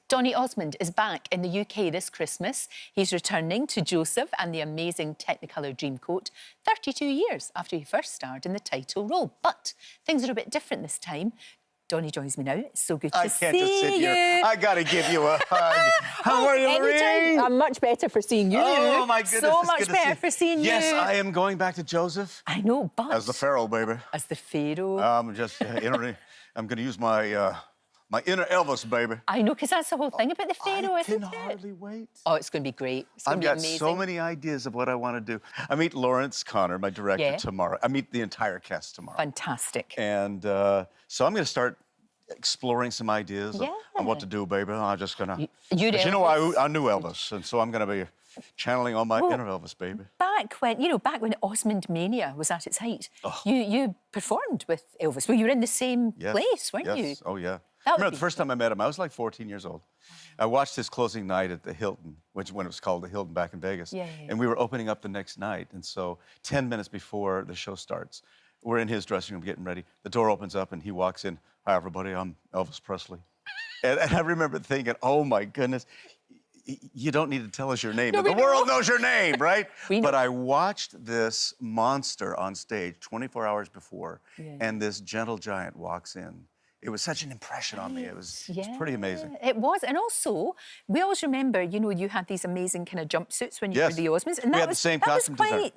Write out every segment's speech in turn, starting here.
Donny Osmond is back in the UK this Christmas. He's returning to Joseph and the Amazing Technicolor Dreamcoat 32 years after he first starred in the title role. But things are a bit different this time. Donny joins me now. It's so good to see you. I can't just sit here. I got to give you a hug. How are you, Lorraine? I'm much better for seeing you. Oh, my goodness. So much better for seeing you. Yes, I am going back to Joseph. I know, but... As the Pharaoh, baby. As the Pharaoh. I'm just, I'm going to use my... my inner Elvis, baby. I know, because that's the whole thing about the Pharaoh, isn't it? I can hardly wait. Oh, it's going to be great. It's going to be amazing. I've got so many ideas of what I want to do. I meet Lawrence Connor, my director, tomorrow. I meet the entire cast tomorrow. Fantastic. And so I'm going to start exploring some ideas on what to do, baby. I'm just going to... You know, I knew Elvis, and so I'm going to be channeling all my inner Elvis, baby. Back when Osmondmania was at its height, you performed with Elvis. Well, you were in the same place, weren't you? Oh, yeah. I remember the first time I met him, I was like 14 years old. I watched his closing night at the Hilton, when it was called the Hilton back in Vegas. And we were opening up the next night. And so 10 minutes before the show starts, we're in his dressing room getting ready. The door opens up and he walks in. Hi, everybody, I'm Elvis Presley. And I remember thinking, oh, my goodness, you don't need to tell us your name. No, the world knows your name, right? But I watched this monster on stage 24 hours before, and this gentle giant walks in. It was such an impression on me. It was pretty amazing. It was. And also, we always remember, you had these amazing kind of jumpsuits when you were the Osmonds. And we had the same costume designer.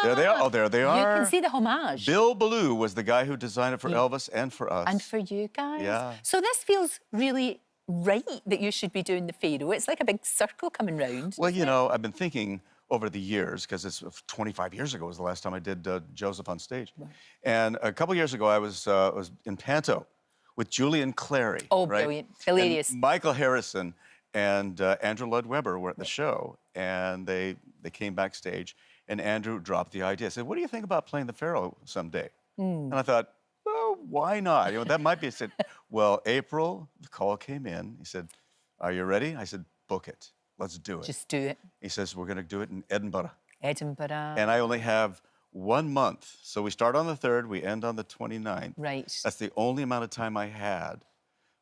There they are. Oh, there they are. You can see the homage. Bill Ballou was the guy who designed it for Elvis and for us. And for you guys. Yeah. So this feels really right that you should be doing the Pharaoh. It's like a big circle coming round. Well, you know, I've been thinking over the years, because it's 25 years ago was the last time I did Joseph on stage. Right. And a couple years ago, I was in Panto with Julian Clary. Oh, brilliant. Hilarious. And Michael Harrison and Andrew Lloyd Webber were at the show, and they came backstage, and Andrew dropped the idea. I said, what do you think about playing the Pharaoh someday? And I thought, well, why not? That might be... I said, well, April, the call came in. He said, are you ready? I said, book it. Let's do it. Just do it. He says, we're going to do it in Edinburgh. Edinburgh. And I only have 1 month. So we start on the 3rd, we end on the 29th. Right. That's the only amount of time I had,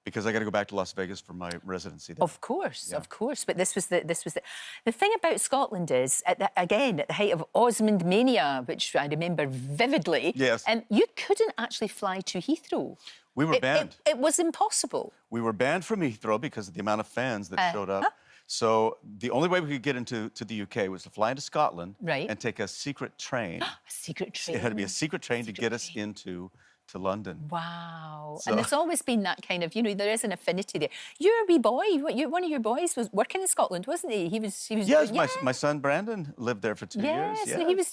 because I got to go back to Las Vegas for my residency there. Of course, of course. But this was the thing about Scotland is, again, at the height of Osmondmania, which I remember vividly. Yes. You couldn't actually fly to Heathrow. We were banned. It was impossible. We were banned from Heathrow because of the amount of fans that showed up. So the only way we could get into the UK was to fly into Scotland and take a secret train. A secret train. It had to be a secret train to get us into London. Wow. So, and there's always been that kind of, there is an affinity there. You're a wee boy. One of your boys was working in Scotland, wasn't he? He was. Yes, my son Brandon lived there for 2 years. Yeah, so he was.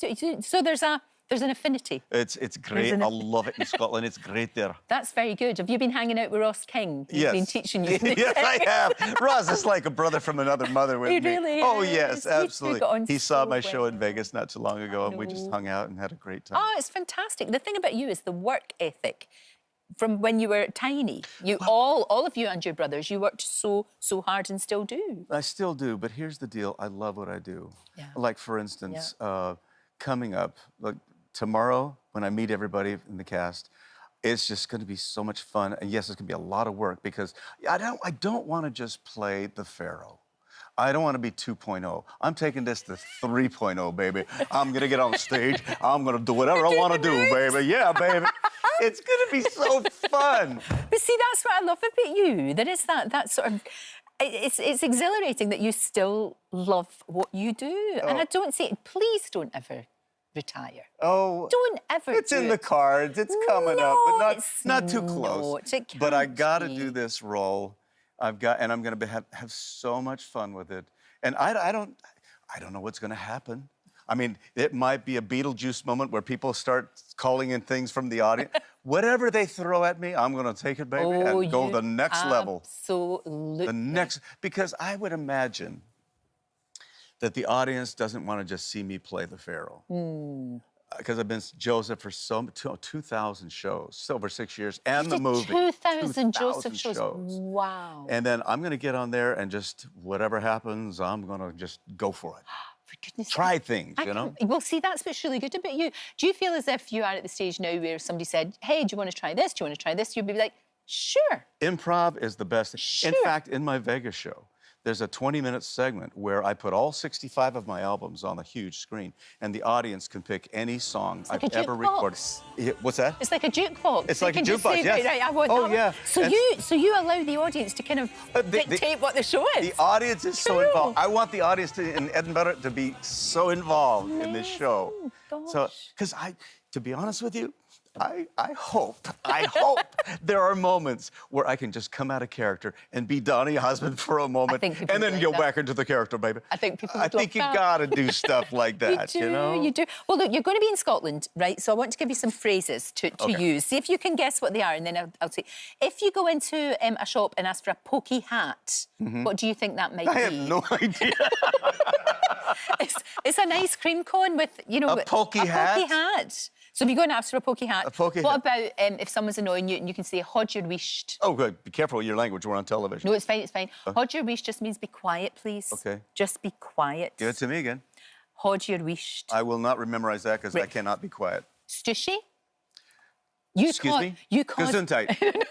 So there's an affinity. It's great. I love it in Scotland. It's great there. That's very good. Have you been hanging out with Ross King? Yes. He's been teaching you. Yes, I have. Ross is like a brother from another mother with me. He really Oh, is. yes, absolutely. He saw my show in Vegas not too long ago, and we just hung out and had a great time. Oh, it's fantastic. The thing about you is the work ethic. From when you were tiny, all of you and your brothers, you worked so hard and still do. I still do, but here's the deal. I love what I do. Yeah. Like, for instance, coming up, like tomorrow when I meet everybody in the cast, it's just going to be so much fun. And yes, it's going to be a lot of work because I don't want to just play the Pharaoh. I don't want to be 2.0. I'm taking this to 3.0, baby. I'm going to get on stage. I'm going to do whatever I want to do, baby. Yeah, baby. It's going to be so fun. But see, that's what I love about you. There is that sort of... It's exhilarating that you still love what you do. And I don't say... Please don't ever retire. Oh. Don't ever It's in the cards. It's coming up, but not too close. It can't but I got to do this role. And I'm going to have so much fun with it. And I don't know what's going to happen. I mean, it might be a Beetlejuice moment where people start calling in things from the audience. Whatever they throw at me, I'm going to take it, baby, and go the next level. Absolutely. Because I would imagine that the audience doesn't want to just see me play the Pharaoh. Because I've been Joseph for 2,000 shows, over 6 years, and the movie. 2,000 Joseph shows. Wow. And then I'm going to get on there and just, whatever happens, I'm going to just go for it. For goodness sake. Try things, you know? Well, see, that's what's really good about you. Do you feel as if you are at the stage now where somebody said, hey, do you want to try this? Do you want to try this? You'd be like, Sure. Improv is the best. Sure. In fact, in my Vegas show, there's a 20-minute segment where I put all 65 of my albums on a huge screen, and the audience can pick any song like I've ever recorded. What's that? It's like a jukebox. It's like a just jukebox, say, yes. Right, I want Oh, that yeah. one. So you allow the audience to kind of dictate what the show is? The audience is so involved. I want the audience in Edinburgh to be so involved in this show. Gosh. So, because to be honest with you, I hope there are moments where I can just come out of character and be Donny Osmond for a moment and then go back into the character, baby. I think people I think you gotta do stuff like that, you know? You do. Well, look, you're going to be in Scotland, right? So I want to give you some phrases to use. See if you can guess what they are, and then I'll say. If you go into a shop and ask for a pokey hat, what do you think that might be? I have no idea. It's an ice cream cone with, you know... A pokey hat? A pokey hat. So if you go and ask for a pokey hat, what about if someone's annoying you and you can say, "Hod your wisht"? Oh, good. Be careful with your language. We're on television. No, it's fine, it's fine. Hod your wisht just means be quiet, please. Okay. Just be quiet. Give it to me again. Hod your wisht. I will not memorize that because I cannot be quiet. Stushy? Excuse me? You cause... Gesundheit.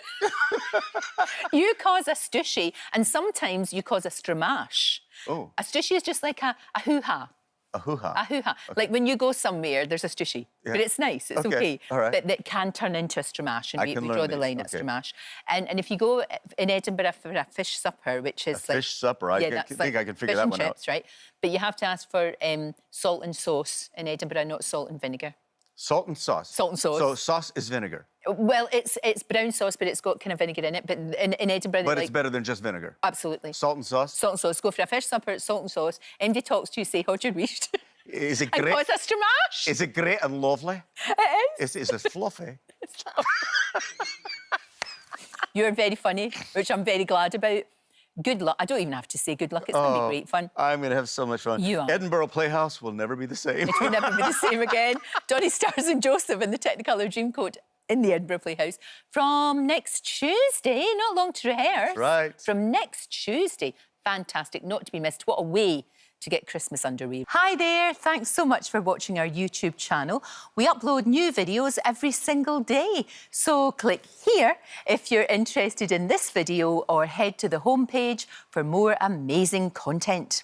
You cause a stushy, and sometimes you cause a stramash. Oh. A stushy is just like a hoo-ha. A hoo-ha. A hoo-ha. Okay. Like when you go somewhere, there's a stushy. Yeah. But it's nice, it's okay. All right. But that can turn into a stramash, and we draw the line at stramash. And if you go in Edinburgh for a fish supper, which is a fish supper, I think I can figure that one out. Chips, right? But you have to ask for salt and sauce in Edinburgh, not salt and vinegar. Salt and sauce? Salt and sauce. So sauce is vinegar? Well, it's brown sauce, but it's got kind of vinegar in it. But in Edinburgh... But it's better than just vinegar? Absolutely. Salt and sauce? Salt and sauce. Go for a fish supper, salt and sauce. Anybody talks to you, say, "Hod your wisht." Is it great? And cause a stramash. Is it great and lovely? It is. Is it fluffy? You're very funny, which I'm very glad about. Good luck. I don't even have to say good luck. It's going to be great fun. I'm going to have so much fun. You are. Edinburgh Playhouse will never be the same. It will never be the same again. Donny stars in Joseph in the Technicolor Dreamcoat in the Edinburgh Playhouse from next Tuesday. Not long to rehearse. Right. From next Tuesday. Fantastic. Not to be missed. What a way to get Christmas underway. Hi there, thanks so much for watching our YouTube channel. We upload new videos every single day, so click here if you're interested in this video or head to the homepage for more amazing content.